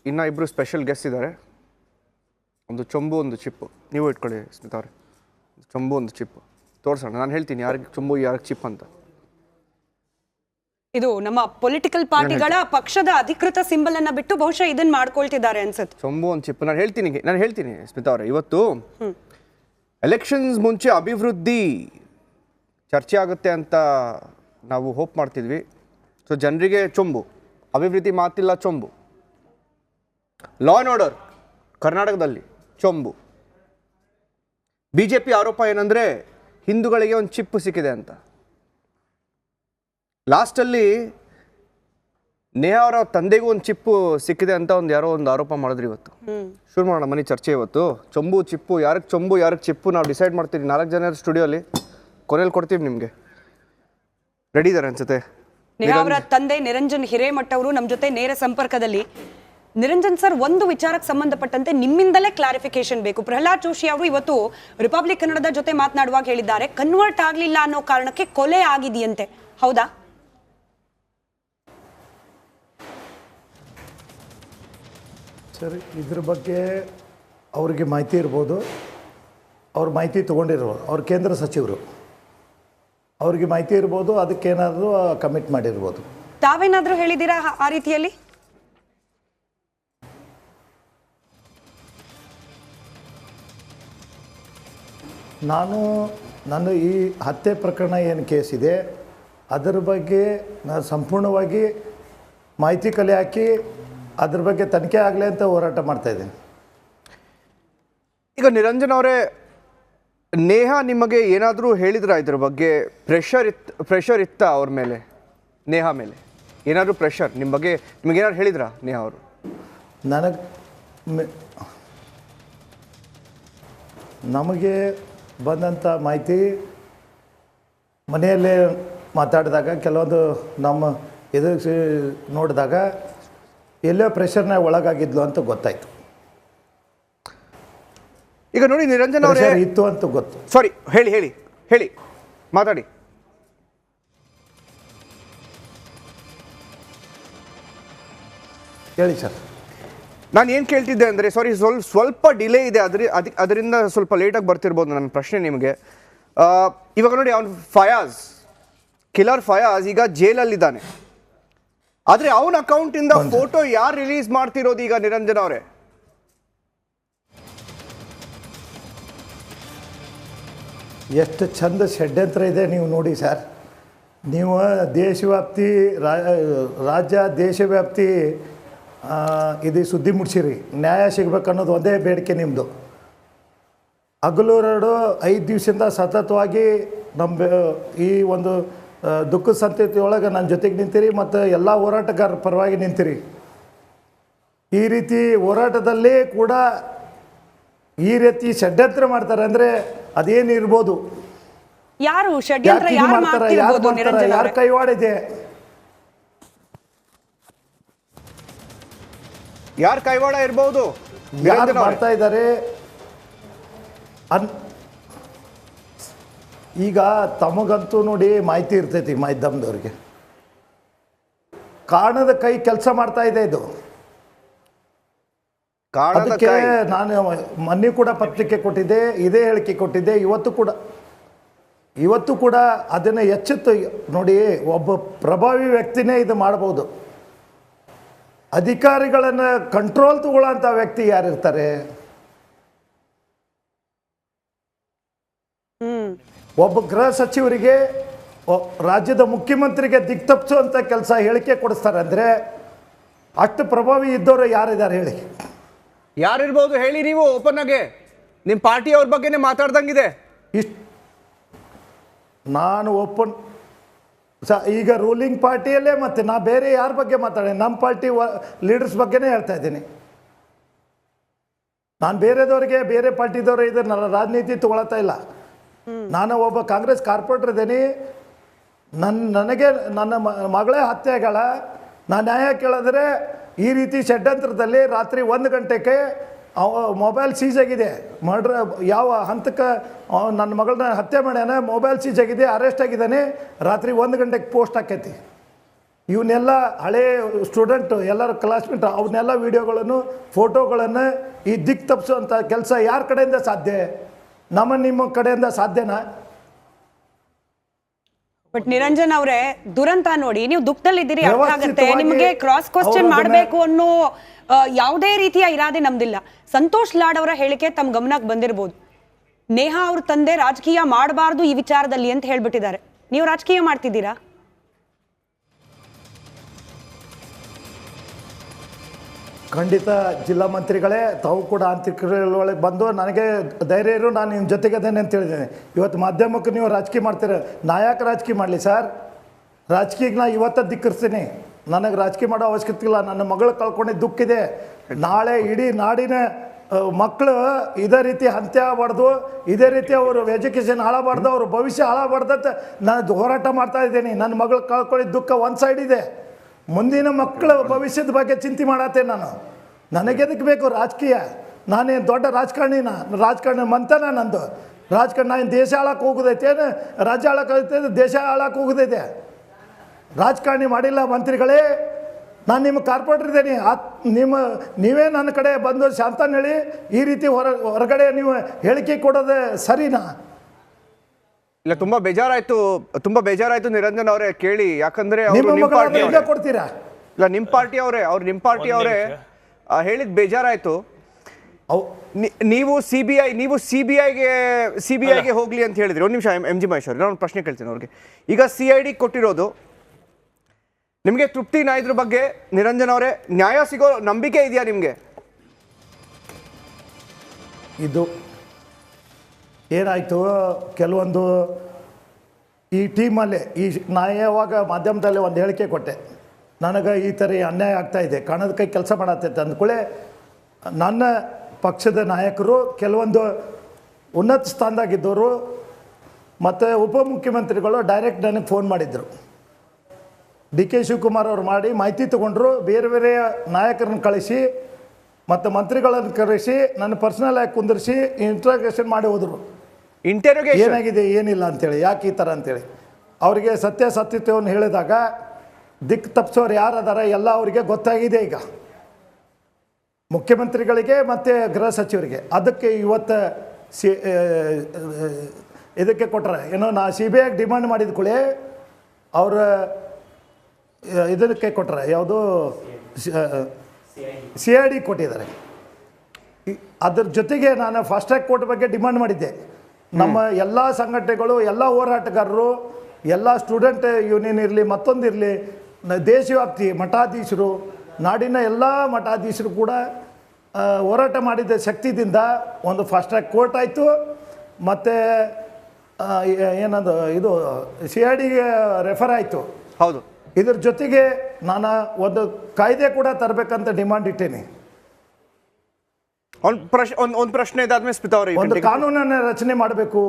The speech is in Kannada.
ಇನ್ನೂ ಇಬ್ಬರು ಸ್ಪೆಷಲ್ ಗೆಸ್ಟ್ ಇದ್ದಾರೆ. ಒಂದು ಚೊಂಬು ಒಂದು ಚಿಪ್ಪು. ನೀವು ಇಟ್ಕೊಳ್ಳಿ ಸ್ಮಿತಾ ಅವರೇ. ಚೊಂಬು ಒಂದು ಚಿಪ್ಪು ತೋರಿಸೋಣ. ನಾನು ಹೇಳ್ತೀನಿ ಯಾರಿಗೆ ಚೊಂಬು ಯಾರಿಗೆ ಚಿಪ್ ಅಂತ. ಇದು ನಮ್ಮ ಪೊಲಿಟಿಕಲ್ ಪಾರ್ಟಿಗಳ ಪಕ್ಷದ ಅಧಿಕೃತ ಸಿಂಬಲ್ ಅನ್ನ ಬಿಟ್ಟು ಬಹುಶಃ ಇದನ್ನ ಮಾಡ್ಕೊಳ್ತಿದ್ದಾರೆ ಅನ್ಸುತ್ತೆ. ಚೊಂಬು ಒಂದು ಚಿಪ್ಪು ನಾನು ಹೇಳ್ತೀನಿ ಸ್ಮಿತಾ ಅವರೇ. ಇವತ್ತು ಎಲೆಕ್ಷನ್ಸ್ ಮುಂಚೆ ಅಭಿವೃದ್ಧಿ ಚರ್ಚೆ ಆಗುತ್ತೆ ಅಂತ ನಾವು ಹೋಪ್ ಮಾಡ್ತಿದ್ವಿ. ಸೊ ಜನರಿಗೆ ಚೊಂಬು, ಅಭಿವೃದ್ಧಿ ಮಾತಿಲ್ಲ ಚೊಂಬು. ಲಾ ಆ್ಯಂಡ್ ಆರ್ಡರ್ ಕರ್ನಾಟಕದಲ್ಲಿ ಚೊಂಬು. BJP ಆರೋಪ ಏನಂದರೆ ಹಿಂದೂಗಳಿಗೆ ಒಂದು ಚಿಪ್ಪು ಸಿಕ್ಕಿದೆ ಅಂತ. ಲಾಸ್ಟಲ್ಲಿ ನೇಹಾ ಅವರ ತಂದೆಗೂ ಒಂದು ಚಿಪ್ಪು ಸಿಕ್ಕಿದೆ ಅಂತ ಯಾರೋ ಒಂದು ಆರೋಪ ಮಾಡಿದ್ರು. ಇವತ್ತು ಶುರು ಮಾಡೋಣ ಮನೆ ಚರ್ಚೆ. ಇವತ್ತು ಚೊಂಬು ಚಿಪ್ಪು, ಯಾರಿಗೆ ಚೊಂಬು ಯಾರಿಗೆ ಚಿಪ್ಪು ನಾವು ಡಿಸೈಡ್ ಮಾಡ್ತೀವಿ. 4 ಜನ ಸ್ಟುಡಿಯೋಲಿ ಕೊನೆಯಲ್ಲಿ ಕೊಡ್ತೀವಿ ನಿಮಗೆ. ರೆಡಿ ಇದ್ದಾರೆ ಅನ್ಸುತ್ತೆ. ನೇಹಾ ಅವರ ತಂದೆ ನಿರಂಜನ್ ಹಿರೇಮಠ ಅವರು ನಮ್ಮ ಜೊತೆ ನೇರ ಸಂಪರ್ಕದಲ್ಲಿ. ನಿರಂಜನ್ ಸರ್, ಒಂದು ವಿಚಾರಕ್ಕೆ ಸಂಬಂಧಪಟ್ಟಂತೆ ನಿಮ್ಮಿಂದಲೇ ಕ್ಲಾರಿಫಿಕೇಶನ್ ಬೇಕು. ಪ್ರಹ್ಲಾದ್ ಜೋಶಿ ಅವರು ಇವತ್ತು ರಿಪಬ್ಲಿಕ್ ಕನ್ನಡದ ಜೊತೆ ಮಾತನಾಡುವಾಗ ಹೇಳಿದ್ದಾರೆ, ಕನ್ವರ್ಟ್ ಆಗಲಿಲ್ಲ ಅನ್ನೋ ಕಾರಣಕ್ಕೆ ಕೊಲೆ ಆಗಿದೆಯಂತೆ, ಹೌದಾ? ಸರ್, ಇದ್ರ ಬಗ್ಗೆ ಅವ್ರಿಗೆ ಮಾಹಿತಿ ಇರ್ಬೋದು, ಅವ್ರ ಮಾಹಿತಿ ತೊಗೊಂಡಿರ್ಬೋದು. ಅವ್ರ ಕೇಂದ್ರ ಸಚಿವರು, ಅವ್ರಿಗೆ ಮಾಹಿತಿ ಇರ್ಬೋದು, ಅದಕ್ಕೇನಾದರೂ ಕಮಿಟ್ ಮಾಡಿರ್ಬೋದು. ತಾವೇನಾದರೂ ಹೇಳಿದ್ದೀರಾ ಆ ರೀತಿಯಲ್ಲಿ? ನನ್ನ ಈ ಹತ್ಯೆ ಪ್ರಕರಣ ಏನು ಕೇಸ್ ಇದೆ ಅದರ ಬಗ್ಗೆ ನಾನು ಸಂಪೂರ್ಣವಾಗಿ ಮಾಹಿತಿ ಕಲೆ ಹಾಕಿ ಅದ್ರ ಬಗ್ಗೆ ತನಿಖೆ ಆಗಲಿ ಅಂತ ಹೋರಾಟ ಮಾಡ್ತಾಯಿದ್ದೀನಿ. ಈಗ ನಿರಂಜನ್ ಅವರೇ, ನೇಹಾ ನಿಮಗೆ ಏನಾದರೂ ಹೇಳಿದ್ರಾ ಇದ್ರ ಬಗ್ಗೆ? ಪ್ರೆಷರ್ ಇತ್ತಾ ಅವ್ರ ಮೇಲೆ, ನೇಹಾ ಮೇಲೆ ಏನಾದರೂ ಪ್ರೆಷರ್ ನಿಮ್ಮ ಬಗ್ಗೆ ನಿಮಗೇನಾದ್ರು ಹೇಳಿದ್ರಾ ನೇಹಾ ಅವರು? ನಮಗೆ ಬಂದಂಥ ಮಾಹಿತಿ ಮನೆಯಲ್ಲೇ ಮಾತಾಡಿದಾಗ, ಕೆಲವೊಂದು ನಮ್ಮ ಎದುರಿಸಿ ನೋಡಿದಾಗ ಎಲ್ಲೋ ಪ್ರೆಷರ್ನ ಒಳಗಾಗಿದ್ಲು ಅಂತ ಗೊತ್ತಾಯಿತು. ಈಗ ನೋಡಿ ನಿರಂಜನ್ ಅವರೇ, ಇತ್ತು ಅಂತ ಗೊತ್ತು. ಸಾರಿ, ಹೇಳಿ ಮಾತಾಡಿ. ಹೇಳಿ ಸರ್. ನಾನು ಏನು ಕೇಳ್ತಿದ್ದೆ ಅಂದರೆ, ಸಾರಿ ಸ್ವಲ್ಪ ಡಿಲೇ ಇದೆ, ಅದರಿಂದ ಸ್ವಲ್ಪ ಲೇಟಾಗಿ ಬರ್ತಿರ್ಬೋದು ನನ್ನ ಪ್ರಶ್ನೆ ನಿಮಗೆ. ಇವಾಗ ನೋಡಿ, ಅವನು ಕಿಲ್ಲರ್ ಫಯಾಜ್ ಈಗ ಜೈಲಲ್ಲಿದ್ದಾನೆ. ಆದರೆ ಅವನ ಅಕೌಂಟಿಂದ ಫೋಟೋ ಯಾರು ರಿಲೀಸ್ ಮಾಡ್ತಿರೋದು ಈಗ ನಿರಂಜನ್ ಅವರೇ? ಎಷ್ಟು ಚಂದ ಷಡ್ಯಂತ್ರ ಇದೆ ನೀವು ನೋಡಿ ಸರ್. ನೀವು ದೇಶವ್ಯಾಪ್ತಿ ರಾಜ್ಯ ದೇಶವ್ಯಾಪ್ತಿ ಇದು ಸುದ್ದಿ ಮುಡ್ಸಿರಿ. ನ್ಯಾಯ ಸಿಗ್ಬೇಕನ್ನೋದು ಒಂದೇ ಬೇಡಿಕೆ ನಿಮ್ಮದು. ಹಗಲೂರಡು 5 ದಿವಸದಿಂದ ಸತತವಾಗಿ ನಮ್ಮ ಈ ಒಂದು ದುಃಖದ ಸಂತತಿಯೊಳಗೆ ನನ್ನ ಜೊತೆಗೆ ನಿಂತಿರಿ ಮತ್ತು ಎಲ್ಲ ಹೋರಾಟಗಾರರ ಪರವಾಗಿ ನಿಂತಿರಿ. ಈ ರೀತಿ ಹೋರಾಟದಲ್ಲಿ ಕೂಡ ಈ ರೀತಿ ಷಡ್ಯಂತ್ರ ಮಾಡ್ತಾರೆ ಅಂದರೆ ಅದೇನಿರ್ಬೋದು? ಯಾರು ಷಡ್ಯಂತ್ರ ಯಾರ ಕೈವಾಡಿದೆ? ಯಾರ ಕೈವಾಡ ಇರ್ಬೋದು? ಯಾರು ಮಾಡ್ತಾ ಇದ್ದಾರೆ? ಈಗ ತಮಗಂತೂ ನೋಡಿ ಮಾಹಿತಿ ಇರ್ತೈತಿ, ಮಾಧ್ಯಮದವ್ರಿಗೆ. ಕಾರಣದ ಕೈ ಕೆಲಸ ಮಾಡ್ತಾ ಇದೆ ಇದು. ಅದಕ್ಕೆ ನಾನು ಮೊನ್ನೆ ಕೂಡ ಪತ್ರಿಕೆ ಕೊಟ್ಟಿದ್ದೆ, ಇದೇ ಹೇಳಿಕೆ ಕೊಟ್ಟಿದ್ದೆ. ಇವತ್ತು ಕೂಡ ಅದನ್ನು ಎಚ್ಚೆತ್ತು ನೋಡಿ. ಒಬ್ಬ ಪ್ರಭಾವಿ ವ್ಯಕ್ತಿನೇ ಇದು ಮಾಡ್ಬೋದು. ಅಧಿಕಾರಿಗಳನ್ನು ಕಂಟ್ರೋಲ್ ತಗೊಳ್ಳೋಂಥ ವ್ಯಕ್ತಿ ಯಾರಿರ್ತಾರೆ? ಒಬ್ಬ ಗೃಹ ಸಚಿವರಿಗೆ, ರಾಜ್ಯದ ಮುಖ್ಯಮಂತ್ರಿಗೆ ದಿಕ್ತಪ್ಪಿಸುವಂಥ ಕೆಲಸ ಹೇಳಿಕೆ ಕೊಡಿಸ್ತಾರೆ ಅಂದರೆ ಅಷ್ಟು ಪ್ರಭಾವಿ ಇದ್ದವರು ಯಾರಿದ್ದಾರೆ ಹೇಳಿ? ಯಾರಿರ್ಬೋದು ಹೇಳಿ? ನೀವು ಓಪನ್ ಆಗಿ ನಿಮ್ಮ ಪಾರ್ಟಿಯವ್ರ ಬಗ್ಗೆನೇ ಮಾತಾಡ್ದಂಗಿದೆ. ನಾನು ಓಪನ್ ಈಗ ರೂಲಿಂಗ್ ಪಾರ್ಟಿಯಲ್ಲೇ, ಮತ್ತು ನಾ ಬೇರೆ ಯಾರ ಬಗ್ಗೆ ಮಾತಾಡಿ? ನಮ್ಮ ಪಾರ್ಟಿ ಲೀಡರ್ಸ್ ಬಗ್ಗೆನೇ ಹೇಳ್ತಾ ಇದ್ದೀನಿ. ನಾನು ಬೇರೆದವ್ರಿಗೆ, ಬೇರೆ ಪಾರ್ಟಿದವರು ಇದನ್ನ ರಾಜನೀತಿ ತಗೊಳ್ತಾ ಇಲ್ಲ. ನಾನು ಒಬ್ಬ ಕಾಂಗ್ರೆಸ್ ಕಾರ್ಪೊರೇಟರ್ ಇದ್ದೀನಿ. ನನಗೆ ನನ್ನ ಮಗಳೇ ಹತ್ಯೆಗಳ ನಾನು ನ್ಯಾಯ ಕೇಳಿದ್ರೆ ಈ ರೀತಿ ಷಡ್ಯಂತ್ರದಲ್ಲಿ ರಾತ್ರಿ 1 ಗಂಟೆಗೆ ಮೊಬೈಲ್ ಸೀಜ್ ಆಗಿದೆ. ಮರ್ಡ್ರ್ ಯಾವ ಹಂತಕ್ಕೆ ನನ್ನ ಮಗಳನ್ನ ಹತ್ಯೆ ಮಾಡ್ಯಾನ, ಮೊಬೈಲ್ ಸೀಜ್ ಆಗಿದೆ, ಅರೆಸ್ಟ್ ಆಗಿದ್ದಾನೆ. ರಾತ್ರಿ 1 ಗಂಟೆಗೆ ಪೋಸ್ಟ್ ಹಾಕೈತಿ. ಇವನ್ನೆಲ್ಲ ಹಳೆ ಸ್ಟೂಡೆಂಟ್ ಎಲ್ಲರ ಕ್ಲಾಸ್ಮೇಟ್ ಅವನ್ನೆಲ್ಲ ವಿಡಿಯೋಗಳನ್ನು ಫೋಟೋಗಳನ್ನು ಈ ದಿಕ್ಕು ತಪ್ಪಿಸುವಂಥ ಕೆಲಸ ಯಾರ ಕಡೆಯಿಂದ ಸಾಧ್ಯ? ನಿಮ್ಮ ಕಡೆಯಿಂದ ಸಾಧ್ಯನಾ? ಬಟ್ ನಿರಂಜನ್ ಅವರೇ, ದುರಂತ ನೋಡಿ, ನೀವು ದುಃಖದಲ್ಲಿದ್ದೀರಿ, ಅರ್ಥ ಆಗುತ್ತೆ. ವ್ಯವಸ್ಥಿತವಾಗಿ ನಿಮಗೆ ಕ್ರಾಸ್ ಕ್ವಶನ್ ಅವ್ರನ್ನ- ಮಾಡಬೇಕು ಅನ್ನೋ ಯಾವುದೇ ರೀತಿಯ ಇರಾದೆ ನಮ್ದಿಲ್ಲ. ಸಂತೋಷ್ ಲಾಡ್ ಅವರ ಹೇಳಿಕೆ ತಮ್ಮ ಗಮನಕ್ಕೆ ಬಂದಿರಬಹುದು. ನೇಹಾ ಅವ್ರ ತಂದೆ ರಾಜಕೀಯ ಮಾಡಬಾರ್ದು ಈ ವಿಚಾರದಲ್ಲಿ ಅಂತ ಹೇಳ್ಬಿಟ್ಟಿದ್ದಾರೆ. ನೀವು ರಾಜಕೀಯ ಮಾಡ್ತಿದ್ದೀರಾ? ಖಂಡಿತ ಜಿಲ್ಲಾ ಮಂತ್ರಿಗಳೇ, ತಾವು ಕೂಡ ಒಳಗೆ ಬಂದು ನನಗೆ ಧೈರ್ಯ ಇರು, ನಾನು ನಿಮ್ಮ ಜೊತೆಗೆ ಅದೇನೆ ಅಂತ ಹೇಳಿದ್ದೇನೆ. ಇವತ್ತು ಮಾಧ್ಯಮಕ್ಕೆ ನೀವು ರಾಜಕೀಯ ಮಾಡ್ತೀರ, ನಾ ಯಾಕೆ ರಾಜಕೀಯ ಮಾಡಲಿ ಸರ್? ರಾಜಕೀಯಕ್ಕೆ ನಾ ಇವತ್ತು ಧಿಕ್ಕರಿಸ್ತೀನಿ. ನನಗೆ ರಾಜಕೀಯ ಮಾಡೋ ಅವಶ್ಯಕತೆ ಇಲ್ಲ. ನನ್ನ ಮಗಳು ಕಳ್ಕೊಂಡಿದ್ದು ದುಃಖಿದೆ. ನಾಳೆ ಇಡೀ ನಾಡಿನ ಮಕ್ಕಳು ಇದೇ ರೀತಿ ಹಂತ್ಯ ಆಗಬಾರ್ದು, ಇದೇ ರೀತಿ ಅವರು ಎಜುಕೇಷನ್ ಹಾಳಾಗಬಾರ್ದು, ಅವ್ರ ಭವಿಷ್ಯ ಹಾಳಾಗಬಾರ್ದಂತ ನಾನು ಹೋರಾಟ ಮಾಡ್ತಾ ಇದ್ದೀನಿ. ನನ್ನ ಮಗಳು ಕಳ್ಕೊಂಡಿದ್ದ ದುಃಖ ಒಂದು ಸೈಡ್ ಇದೆ, ಮುಂದಿನ ಮಕ್ಕಳ ಭವಿಷ್ಯದ ಬಗ್ಗೆ ಚಿಂತೆ ಮಾಡತ್ತೆ. ನನಗೆದಕ್ಕೆ ಬೇಕು ರಾಜಕೀಯ? ನಾನೇನು ದೊಡ್ಡ ರಾಜಕಾರಣಿ ಮಂತನ ನಂದು ರಾಜಕಾರಣ? ನಾನು ದೇಶ ಹಾಳಕ್ಕೆ ಹೋಗೋದೈತೆ, ಏನು ರಾಜ್ಯ ಹಾಳಕ್ಕೆ ಹೋಗ್ತೈತೆ, ದೇಶ ಹಾಳಕ್ಕೆ ಹೋಗೋದೈತೆ? ರಾಜಕಾರಣಿ ಮಾಡಿಲ್ಲ ಮಂತ್ರಿಗಳೇ. ನಾನು ನಿಮ್ಮ ಕಾರ್ಪೊರೇಟರ್ ಇದ್ದೀನಿ. ನೀವೇ ನನ್ನ ಕಡೆ ಬಂದು ಶಾಂತನ ಹೇಳಿ ಈ ರೀತಿ ಹೊರಗಡೆ ನೀವು ಹೇಳಿಕೆ ಕೊಡೋದು ಸರಿನಾ? ಇಲ್ಲ, ತುಂಬಾ ಬೇಜಾರಾಯ್ತು ನಿರಂಜನ್ ಅವರೇ ಕೇಳಿ. ಯಾಕಂದ್ರೆ ಕೊಡ್ತೀರಾ? ಇಲ್ಲ, ನಿಮ್ಮ ಪಾರ್ಟಿ ಅವರೇ ಹೇಳಿದ್ ಬೇಜಾರಾಯ್ತು. ನೀವು ಸಿಬಿಐಗೆ ಹೋಗ್ಲಿ ಅಂತ ಹೇಳಿದ್ರಿ. ಒಂದು ನಿಮಿಷ ಎಂ ಜಿ ಮಹೇಶ್ ಅವ್ರಿಗೆ ನಾನು ಪ್ರಶ್ನೆ ಕೇಳ್ತೀನಿ ಅವ್ರಿಗೆ. ಈಗ CID ಕೊಟ್ಟಿರೋದು ನಿಮಗೆ ತೃಪ್ತಿನಾ? ಇದ್ರ ಬಗ್ಗೆ ನಿರಂಜನ್ ಅವರೇ, ನ್ಯಾಯ ಸಿಗೋ ನಂಬಿಕೆ ಇದೆಯಾ ನಿಮಗೆ? ಇದು ಏನಾಯಿತು, ಕೆಲವೊಂದು ಈ ಟೀಮಲ್ಲೇ ನಾ ಯಾವಾಗ ಮಾಧ್ಯಮದಲ್ಲಿ ಒಂದು ಹೇಳಿಕೆ ಕೊಟ್ಟೆ, ನನಗೆ ಈ ಥರ ಅನ್ಯಾಯ ಆಗ್ತಾಯಿದೆ, ಕಣದ ಕೈ ಕೆಲಸ ಮಾಡತ್ತೈತೆ ಅಂದ್ಕೊಳ್ಳೆ, ನನ್ನ ಪಕ್ಷದ ನಾಯಕರು ಕೆಲವೊಂದು ಉನ್ನತ ಸ್ಥಾನದಾಗಿದ್ದವರು ಮತ್ತು ಉಪಮುಖ್ಯಮಂತ್ರಿಗಳು ಡೈರೆಕ್ಟ್ ನನಗೆ ಫೋನ್ ಮಾಡಿದರು. DK ಶಿವಕುಮಾರ್ ಅವರು ಮಾಡಿ ಮಾಹಿತಿ ತೊಗೊಂಡ್ರು. ಬೇರೆ ಬೇರೆ ನಾಯಕರನ್ನು ಕಳಿಸಿ ಮತ್ತು ಮಂತ್ರಿಗಳನ್ನು ಕರೆಸಿ ನನ್ನ ಪರ್ಸನಲ್ ಆಗಿ ಕುಂದಿರಿಸಿ ಇಂಟ್ರಾಗೇಷನ್ ಮಾಡಿ ಹೋದರು. ಏನಾಗಿದೆ ಏನಿಲ್ಲ ಅಂತೇಳಿ, ಯಾಕೆ ಈ ಥರ ಅಂತೇಳಿ ಅವರಿಗೆ ಸತ್ಯತೆಯನ್ನು ಹೇಳಿದಾಗ ದಿಕ್ಕು ತಪ್ಪಿಸೋರು ಯಾರದಾರ ಎಲ್ಲ ಅವರಿಗೆ ಗೊತ್ತಾಗಿದೆ. ಈಗ ಮುಖ್ಯಮಂತ್ರಿಗಳಿಗೆ ಮತ್ತು ಗೃಹ ಸಚಿವರಿಗೆ ಅದಕ್ಕೆ ಇವತ್ತು ಇದಕ್ಕೆ ಕೊಟ್ಟರೆ ಏನೋ ನಾ CBI ಡಿಮಾಂಡ್ ಮಾಡಿದ ಕೂಡಲೇ ಅವರ ಇದಕ್ಕೆ ಕೊಟ್ಟರೆ ಯಾವುದು CID ಕೊಟ್ಟಿದ್ದಾರೆ. ಅದ್ರ ಜೊತೆಗೆ ನಾನು ಫಾಸ್ಟ್ ಟ್ರ್ಯಾಕ್ ಕೋರ್ಟ್ ಬಗ್ಗೆ ಡಿಮಾಂಡ್ ಮಾಡಿದ್ದೆ. ನಮ್ಮ ಎಲ್ಲ ಸಂಘಟನೆಗಳು, ಎಲ್ಲ ಹೋರಾಟಗಾರರು, ಎಲ್ಲ ಸ್ಟೂಡೆಂಟ್ ಯೂನಿಯನ್ ಇರಲಿ, ಮತ್ತೊಂದಿರಲಿ, ದೇಶವ್ಯಾಪ್ತಿ ಮಠಾಧೀಶರು, ನಾಡಿನ ಎಲ್ಲ ಮಠಾಧೀಶರು ಕೂಡ ಹೋರಾಟ ಮಾಡಿದ ಶಕ್ತಿದಿಂದ ಒಂದು ಫಾಸ್ಟ್ ಟ್ರ್ಯಾಕ್ ಕೋರ್ಟ್ ಆಯಿತು. ಮತ್ತು ಏನದು ಇದು CIDಗೆ ರೆಫರ್ ಆಯಿತು. ಹೌದು. ಇದ್ರ ಜೊತೆಗೆ ನಾನು ಒಂದು ಕಾಯ್ದೆ ಕೂಡ ತರಬೇಕಂತ ಡಿಮಾಂಡ್ ಇಟ್ಟೇನೆ. ಒಂದು ಪ್ರಶ್ನೆ ಇದಾದ್ಮೇಲೆ ಸ್ಮಿತಾ ಅವರೇ, ಒಂದು ಕಾನೂನನ್ನು ರಚನೆ ಮಾಡಬೇಕು.